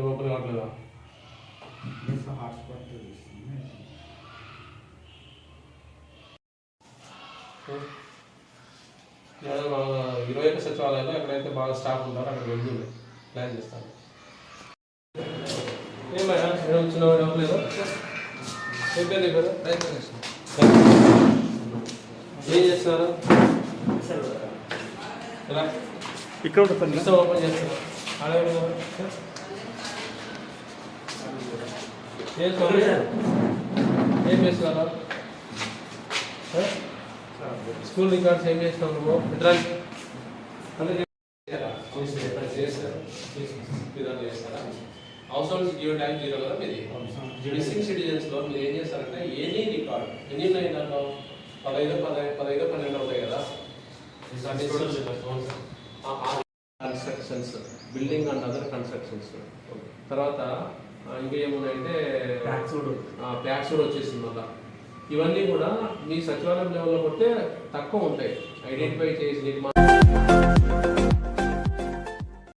Open కావట్లేదా? నేను 21 సచివాలయంలో ఎక్కడైతే బాగా స్టాఫ్ ఉంటారో అక్కడ వెళ్ళి ప్లాన్ చేస్తాను. ఏమయ్యా వచ్చిన లేదు ఏం పేరు కదా ఏం చేస్తున్నారు ఇక్కడ ఉంటుంది ఓపెన్ చేస్తున్నారు ఏం చేస్తున్నారు స్కూల్ రికార్డ్స్ ఏం చేస్తున్నావు నువ్వు హౌస్ హోల్డ్స్ గివ్ ట్యాక్స్ 0 కదా మీది. మిస్సింగ్ సిటిజన్స్లో మీరు ఏం చేస్తారంటే ఎనీ రికార్డ్ ఎన్ని ఉన్నాయి దాంట్లో 15 12 ఉంటాయి కదా. Constructions building and other constructions తర్వాత ఇంకా ఏమున్నాయంటే ట్యాక్స్ కూడా వచ్చేసింది మళ్ళీ. ఇవన్నీ కూడా మీ సచివాలయం లెవెల్లో కొడితే తక్కువ ఉంటాయి ఐడెంటిఫై చేసి